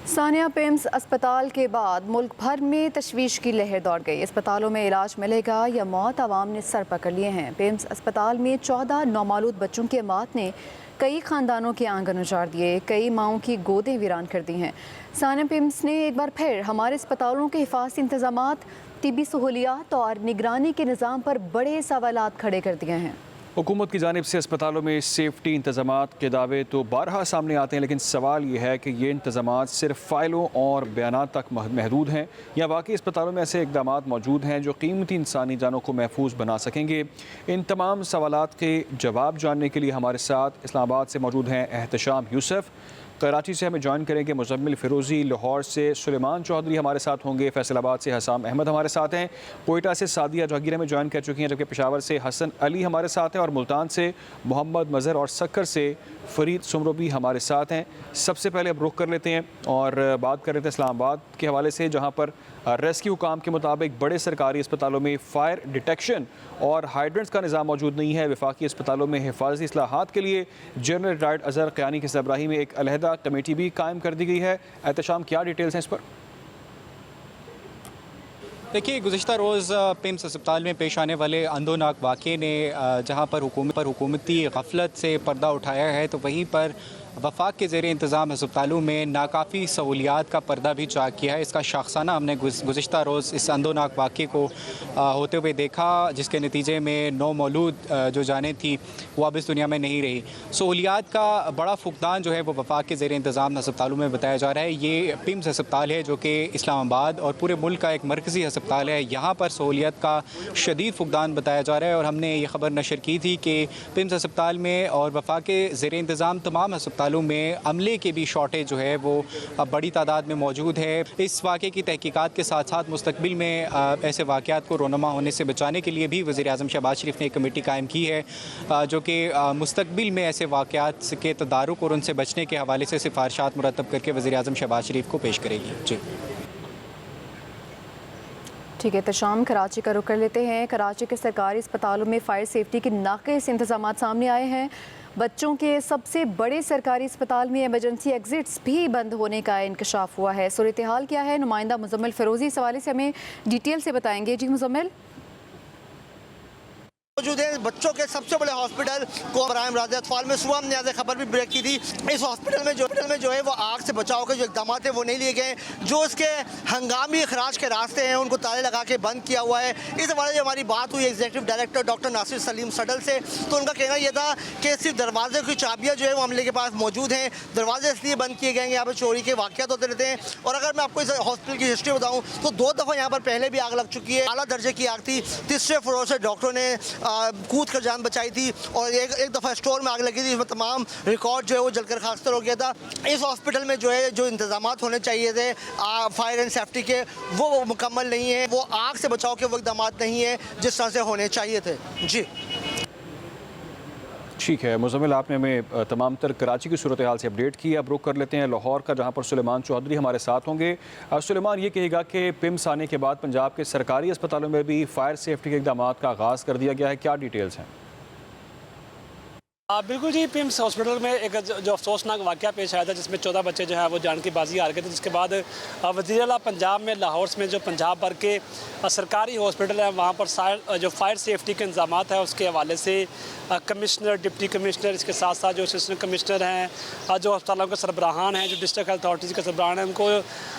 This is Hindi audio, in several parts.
सानिया पिम्स अस्पताल के बाद मुल्क भर में तशवीश की लहर दौड़ गई। अस्पतालों में इलाज मिलेगा या मौत, आवाम ने सर पकड़ लिए हैं। पिम्स अस्पताल में 14 नौमालूद बच्चों की मौत ने कई खानदानों के आंगन उजाड़ दिए, कई माओं की गोदें वीरान कर दी हैं। सानिया पिम्स ने एक बार फिर हमारे अस्पतालों के हिफाजती इंतजामात, तिबी सहूलियात और निगरानी के निज़ाम पर बड़े सवालात खड़े कर दिए हैं। हुकूमत की जानिब से अस्पतालों में सेफ्टी इंतजामात के दावे तो बारहा सामने आते हैं, लेकिन सवाल ये है कि ये इंतजामात सिर्फ फ़ाइलों और बयानात तक महदूद हैं या वाकई अस्पतालों में ऐसे इक़दामात मौजूद हैं जो कीमती इंसानी जानों को महफूज बना सकेंगे। इन तमाम सवालात के जवाब जानने के लिए हमारे साथ इस्लामाबाद से मौजूद हैं एहतशाम यूसुफ, कराची से हमें ज्वाइन करेंगे मुज़म्मिल फ़िरोज़ी, लाहौर से सुलेमान चौधरी हमारे साथ होंगे, फैसलाबाद से हसाम अहमद हमारे साथ हैं, कोयटा से सादिया जहांगीर हमें ज्वाइन कर चुकी हैं, जबकि पेशावर से हसन अली हमारे साथ हैं और मुल्तान से मोहम्मद मज़हर और सक्कर से फ़रीद सुमरोबी हमारे साथ हैं। सबसे पहले अब रुख कर लेते हैं और बात कर लेते हैं इस्लामाबाद के हवाले से, जहाँ पर रेस्क्यू काम के मुताबिक बड़े सरकारी अस्पतालों में फ़ायर डिटेक्शन और हाइड्रेंट्स का निज़ाम मौजूद नहीं है। वफाकी अस्पतालों में हिफाजती इस्लाहात के लिए जनरल रिटायर्ड अज़हर क़यानी की सरबराही में एक अलहदा कमेटी भी कायम कर दी गई है। एहतशाम, क्या डिटेल्स हैं इस पर? देखिए, गुज़िश्ता रोज़ पिम्स अस्पताल में पेश आने वाले अंधोनाक वाक़े ने जहाँ पर हुकूमती गफलत से पर्दा उठाया है, तो वहीं पर वफाक के ज़ेरे इंतज़ाम अस्पतालों में नाकाफ़ी सहूलियात का पर्दा भी चाक किया है। इसका शाखसाना हमने गुज़िश्ता रोज़ इस अंधोनाक वाक़े को होते हुए देखा, जिसके नतीजे में 9 मौलूद जो जानें थी वो अब इस दुनिया में नहीं रही। सहूलियात का बड़ा फुकदान जो है वो वफाक के ज़ेरे इंतज़ाम अस्पतालों में बताया जा रहा है। ये पिम्स अस्पताल है जो कि इस्लामाबाद और पूरे मुल्क का एक मरकज़ी अस्पताल है। यहाँ पर सहूलियत का शदीद फुकदान बताया जा रहा है और हमने ये खबर नशर की थी कि पिम्स अस्पताल में और वफाक के ज़ेरे इंतज़ाम तमाम अस्पतालों में अमले के भी शॉर्टेज जो है वो बड़ी तादाद में मौजूद है। इस वाक़े की तहकीकात के साथ साथ मुस्तकबिल में ऐसे वाक़यात को रोनमा होने से बचाने के लिए भी वज़ीर-ए-आज़म शहबाज शरीफ ने एक कमेटी कायम की है जो कि मुस्तकबिल में ऐसे वाक़यात के तदारुक और उनसे बचने के हवाले से सिफारिशात मुरतब करके वज़ीर-ए-आज़म शहबाज शरीफ को पेश करेगी। जी ठीक है, तशाम कराची का रुख कर लेते हैं। कराची के सरकारी अस्पतालों में फायर सेफ्टी के नाक़िस इंतजाम सामने आए हैं। बच्चों के सबसे बड़े सरकारी अस्पताल में इमरजेंसी एग्जिट्स भी बंद होने का इंकशाफ हुआ है। सूरत हाल क्या है, नुमाइंदा मुज़म्मिल फ़िरोज़ी इस हवाले से हमें डिटेल से बताएंगे। जी मुज़म्मिल। मौजूद है बच्चों के सबसे बड़े हॉस्पिटल को बराम राज अतफाल में सुबह हमने आज खबर भी ब्रेक की थी। इस हॉस्पिटल में जो है वो आग से बचाव के जो इकदाम है वो नहीं लिए गए। जो इसके हंगामी खराज के रास्ते हैं उनको ताले लगा के बंद किया हुआ है। इस हवाले से हमारी बात हुई executive director doctor Nasir Saleem सडल से, तो उनका कहना यह था कि सिर्फ दरवाजे की चाबियाँ जो है वो अमले के पास मौजूद हैं। दरवाजे इसलिए बंद किए गए, यहाँ पर चोरी के वाक़यात होते रहते हैं। और अगर मैं आपको इस हॉस्पिटल की हिस्ट्री बताऊँ तो 2 दफ़ा यहाँ पर पहले भी आग लग चुकी है। आला दर्जे की आग थी, 3रे फ्लोर से डॉक्टरों ने कूद कर जान बचाई थी और एक दफ़ा स्टोर में आग लगी थी, इसमें तमाम रिकॉर्ड जो है वो जलकर खाकसार हो गया था। इस हॉस्पिटल में जो है जो इंतजामात होने चाहिए थे फायर एंड सेफ्टी के वो मुकम्मल नहीं है। वो आग से बचाव के वो इकदामात नहीं है जिस तरह से होने चाहिए थे। जी ठीक है मुज़म्मिल, आपने हमें तमाम तर कराची की सूरत हाल से अपडेट की। अब रुख कर लेते हैं लाहौर का, जहाँ पर सुलेमान चौधरी हमारे साथ होंगे। सुलेमान, ये कहेगा कि पिम्स आने के बाद पंजाब के सरकारी अस्पतालों में भी फायर सेफ्टी के इकदाम का आगाज़ कर दिया गया है, क्या डिटेल्स हैं? बिल्कुल जी, पिम्स हॉस्पिटल में एक जो अफसोसनाक वाक़या पेश आया था जिसमें 14 बच्चे जो है वो जान की बाजी हार गए थे, जिसके बाद वज़ीर आला पंजाब में लाहौर में जो पंजाब भर के सरकारी हॉस्पिटल है वहाँ पर जो फायर सेफ्टी के इंतजाम है उसके हवाले से कमिश्नर, डिप्टी कमिश्नर, इसके साथ साथ जो असिस्टेंट कमिश्नर हैं, जो अस्पतालों के सरबराहान हैं, जो डिस्ट्रिक्ट हेल्थ अथॉरिटीज़ के सरबराहान हैं, उनको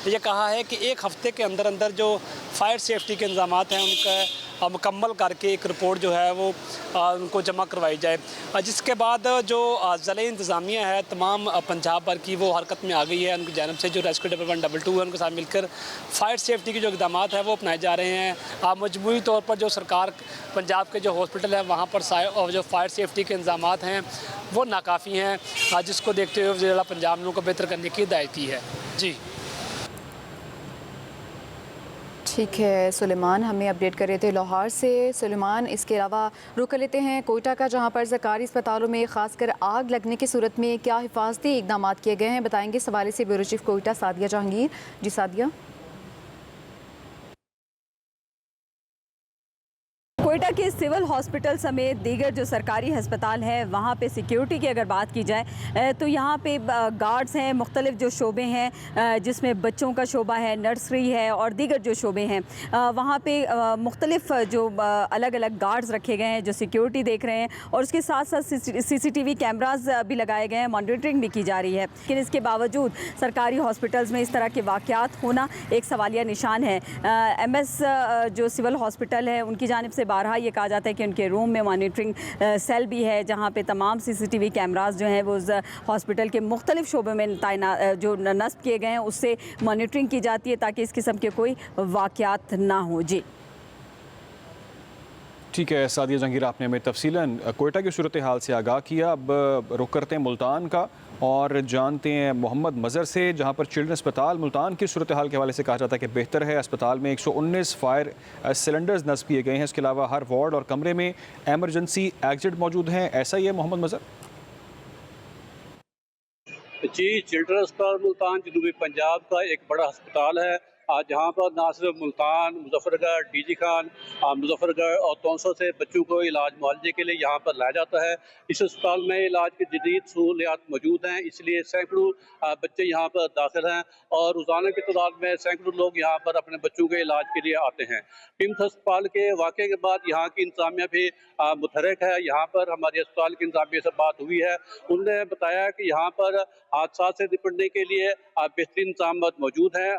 ये कहा है कि 1 हफ़्ते के अंदर अंदर जो फायर सेफ्टी के इंतजाम हैं उनका मुकम्मल करके एक रिपोर्ट जो है वो उनको जमा करवाई जाए। जिसके बाद जो ज़िले इंतज़ामिया है तमाम पंजाब भर की वो हरकत में आ गई है। उनकी जानब से जो रेस्क्यू डबल 122 है उनके साथ मिलकर फायर सेफ्टी के जो इकदाम है वो अपनाए जा रहे हैं। मजमूई तौर पर जो सरकार पंजाब के जो हॉस्पिटल है वहाँ पर जो फायर सेफ्टी के इंतजाम हैं वो नाकाफ़ी हैं, जिसको देखते हुए वज़ीर आला पंजाब ने उनको बेहतर करने की हिदायत की है। जी ठीक है, सुलेमान हमें अपडेट कर रहे थे लाहौर से। सुलेमान, इसके अलावा रुक लेते हैं कोयटा का, जहां पर सरकारी अस्पतालों में खासकर आग लगने की सूरत में क्या हिफाजती इकदाम किए गए हैं, बताएंगे इस हवाले से ब्यूरो चीफ कोयटा सादिया जहांगीर। जी सादिया। कोयटा के सिविल हॉस्पिटल समेत दीगर जो सरकारी हस्पताल है वहाँ पे सिक्योरिटी की अगर बात की जाए तो यहाँ पे गार्ड्स हैं, मुख्तलिफ जो शोबे हैं जिसमें बच्चों का शोबा है, नर्सरी है और दीगर जो शोबे हैं वहाँ पे मुख्तलिफ जो अलग अलग गार्ड्स रखे गए हैं जो सिक्योरिटी देख रहे हैं और उसके साथ साथ CCTV कैमराज भी लगाए गए हैं, मॉनिटरिंग भी की जा रही है। लेकिन इसके बावजूद सरकारी हॉस्पिटल्स में इस तरह के वाक़यात होना एक सवालिया निशान है। MS जो सिविल हॉस्पिटल है उनकी जानिब से बारहा ये कहा जाता है कि उनके रूम में मॉनिटरिंग सेल भी है जहाँ पे तमाम CCTV कैमराज जो हैं वो उस हॉस्पिटल के मुख्तलिफ शोबों में जो नस्ब किए गए हैं उससे मॉनिटरिंग की जाती है ताकि इस किस्म के कोई वाक़यात ना हो। जी ठीक है सादिया जहांगीर, आपने हमें तफसीलन कोयटा की सूरत हाल से आगाह किया। अब रुख करते हैं मुल्तान का और जानते हैं मोहम्मद मज़र से, जहां पर चिल्ड्रन अस्पताल मुल्तान की सूरत हाल के हवाले से कहा जाता है कि बेहतर है। अस्पताल में 119 फायर सिलेंडर्स नस्ब किए गए हैं। इसके अलावा हर वार्ड और कमरे में एमरजेंसी एग्जिट मौजूद हैं। ऐसा ही है मोहम्मद मज़र? जी, चिल्ड्रन अस्पताल मुल्तान जनूबी पंजाब का एक बड़ा अस्पताल है जहाँ पर ना सिर्फ मुल्तान, मुजफ्फरगढ़, DG खान, मुजफ्फरगढ़ और तौंसा से बच्चों को इलाज मुआवजे के लिए यहाँ पर लाया जाता है। इस अस्पताल में इलाज की जदीद सहूलियात मौजूद हैं, इसलिए सैकड़ों बच्चे यहाँ पर दाखिल हैं और रोज़ाना की तादाद में सैकड़ों लोग यहाँ पर अपने बच्चों के इलाज के लिए आते हैं। टिम्स अस्पताल के वाक़े के बाद यहाँ की इंतज़ामिया भी मुतहरक है। यहाँ पर हमारे अस्पताल की इंतज़ामिया से बात हुई है, उन्होंने बताया कि यहाँ पर हादसा से निपटने के लिए बेहतरीन इंतजाम मौजूद हैं।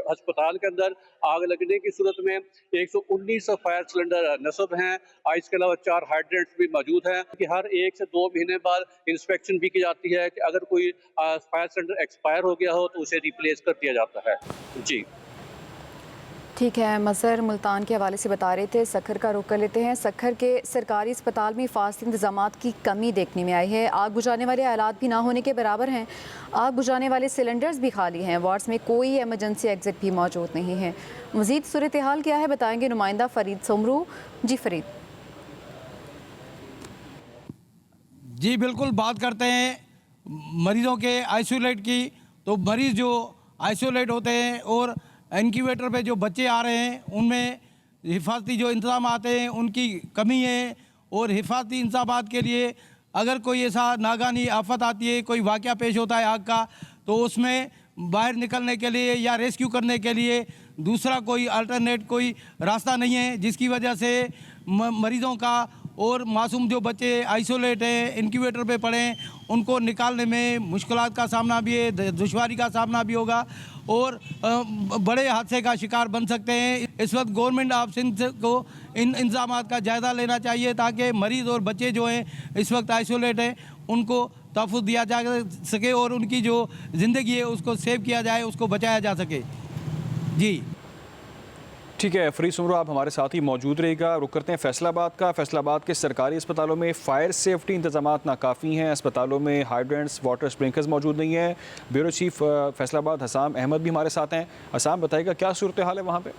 अस्पताल के अंदर आग लगने की सूरत में 119 फायर सिलेंडर नस्ब हैं। इसके अलावा 4 हाइड्रेंट्स भी मौजूद हैं कि हर 1 से 2 महीने बाद इंस्पेक्शन भी की जाती है कि अगर कोई फायर सिलेंडर एक्सपायर हो गया हो तो उसे रिप्लेस कर दिया जाता है। जी ठीक है, मज़र मुल्तान के हवाले से बता रहे थे। सखर का रुख कर लेते हैं। सखर के सरकारी अस्पताल में फासले इंतजामात की कमी देखने में आई है। आग बुझाने वाले आलात भी ना होने के बराबर हैं। आग बुझाने वाले सिलेंडर्स भी खाली हैं। वार्ड्स में कोई एमरजेंसी एग्जिट भी मौजूद नहीं है। मज़ीद सूरत हाल क्या है बताएंगे नुमाइंदा फरीद सोमरू। जी फरीद। जी बिल्कुल, बात करते हैं मरीज़ों के आइसोलेट की, तो मरीज़ जो आइसोलेट होते हैं और इनक्यूबेटर पे जो बच्चे आ रहे हैं उनमें हिफाजती जो इंतज़ाम आते हैं उनकी कमी है और हिफाजती इंतज़ामात के लिए अगर कोई ऐसा नागानी आफत आती है, कोई वाक़या पेश होता है आग का, तो उसमें बाहर निकलने के लिए या रेस्क्यू करने के लिए दूसरा कोई अल्टरनेट कोई रास्ता नहीं है, जिसकी वजह से मरीज़ों का और मासूम जो बच्चे आइसोलेट हैं, इनक्यूबेटर पे पड़े हैं, उनको निकालने में मुश्किलात का सामना भी है, दुश्वारी का सामना भी होगा और बड़े हादसे का शिकार बन सकते हैं। इस वक्त गवर्नमेंट ऑफ सिंध को इन इंतजामात का जायज़ा लेना चाहिए ताकि मरीज़ और बच्चे जो हैं इस वक्त आइसोलेट हैं उनको तहफ़्फ़ुज़ दिया जा सके और उनकी जो ज़िंदगी है उसको सेव किया जाए, उसको बचाया जा सके। जी ठीक है फरीद सुमरो, आप हमारे साथ ही मौजूद रहेगा। रुक करते हैं फैसलाबाद का। फैसलाबाद के सरकारी अस्पतालों में फ़ायर सेफ्टी इंतजामात नाकाफ़ी हैं। अस्पतालों में हाइड्रेंट्स, वाटर स्प्रिंकलर्स मौजूद नहीं है। ब्यूरो चीफ फैसलाबाद हसाम अहमद भी हमारे साथ हैं। हसाम, बताइएगा क्या सूरत हाल है वहाँ पे?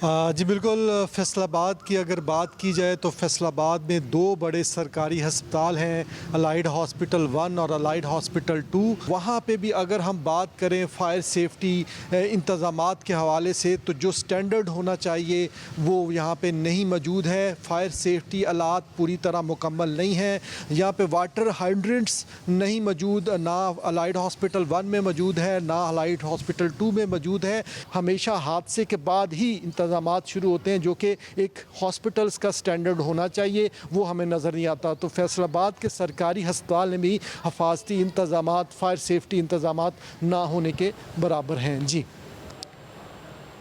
जी बिल्कुल, फैसलाबाद की अगर बात की जाए तो फैसलाबाद में 2 बड़े सरकारी हस्पताल हैं, अलाइड हॉस्पिटल 1 और अलाइड हॉस्पिटल 2। वहाँ पे भी अगर हम बात करें फायर सेफ्टी इंतज़ामात के हवाले से तो जो स्टैंडर्ड होना चाहिए वो यहाँ पे नहीं मौजूद है। फायर सेफ्टी आलात पूरी तरह मुकम्मल नहीं हैं। यहाँ पे वाटर हाइड्रेंट्स नहीं मौजूद, ना अलाइड हॉस्पिटल 1 में मौजूद है ना अलाइड हॉस्पिटल 2 में मौजूद है। हमेशा हादसे के बाद ही इंतजामात शुरू होते हैं जो कि एक हॉस्पिटल्स का स्टैंडर्ड होना चाहिए, वो हमें नज़र नहीं आता। तो फैसलाबाद के सरकारी अस्पताल में भी हिफाजती इंतजामात, फायर सेफ्टी इंतजामात ना होने के बराबर हैं। जी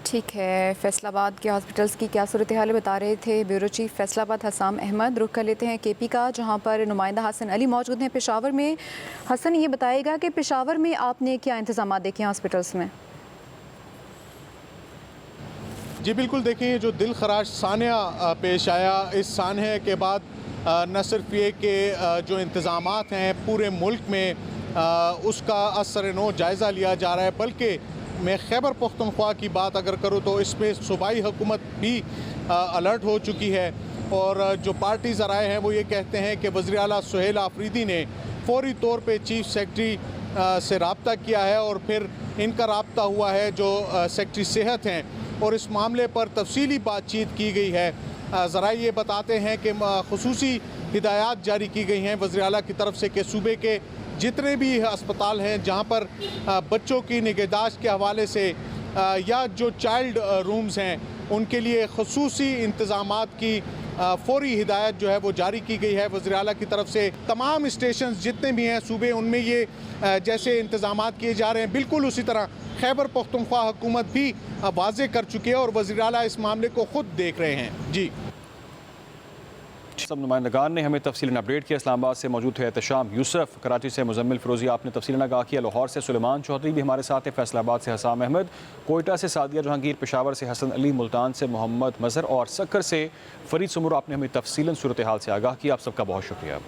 ठीक है, फैसलाबाद के हॉस्पिटल्स की क्या सूरत हाल बता रहे थे ब्यूरो चीफ फैसलाबाद हसाम अहमद। रुख कर लेते हैं KP का, जहां पर नुमाइंदा हसन अली मौजूद हैं पेशावर में। हसन, ये बताएगा कि पेशावर में आपने क्या इंतजाम देखे हैं हॉस्पिटल्स में? जी बिल्कुल, देखिए जो दिल खराश सानिया पेश आया, इस सानिया के बाद न सिर्फ ये कि जो इंतज़ामात हैं पूरे मुल्क में उसका असर नो जायज़ा लिया जा रहा है, बल्कि मैं खैबर पख्तूनख्वा की बात अगर करूँ तो इसमें सूबाई हुकूमत भी अलर्ट हो चुकी है। और जो पार्टी ज़राए हैं वो ये कहते हैं कि वज़ीर आला सुहेल आफरीदी ने फौरी तौर पे चीफ सेक्रेटरी से रब्ता किया है और फिर इनका रब्ता हुआ है जो सेक्रेटरी सेहत हैं और इस मामले पर तफसीली बातचीत की गई है। ज़रा ये बताते हैं कि खुसूसी हिदायत जारी की गई हैं वज़ीर आला की तरफ से कि सूबे के जितने भी अस्पताल हैं जहाँ पर बच्चों की निगहदाश्त के हवाले से या जो चाइल्ड रूम्स हैं उनके लिए खुसूसी इंतज़ामात की फौरी हिदायत जो है वो जारी की गई है वज़ीर आला की तरफ से। तमाम स्टेशन जितने भी हैं सूबे उनमें ये जैसे इंतज़ामात किए जा रहे हैं बिल्कुल उसी तरह खैबर पख्तूनख्वा हुकूमत भी वाज़े कर चुकी है और वज़ीर आला इस मामले को ख़ुद देख रहे हैं। जी सब नुमाइंदगान ने हमें तफसीलन अपडेट किया। इस्लामाबाद से मौजूद है एहतशाम यूसुफ, कराची से मुजम्मिल फिरोजी आपने तफसीलन आगाह किया, लाहौर से सुलेमान चौधरी भी हमारे साथ है, फैसलाबाद से हसाम अहमद, कोयटा से सादिया जहांगीर, पेशावर से हसन अली, मुल्तान से मोहम्मद मजहर और सक्कर से फरीद सुमर आपने हमें तफसीलन सूरत हाल से आगाह किया। आप सबका बहुत शुक्रिया।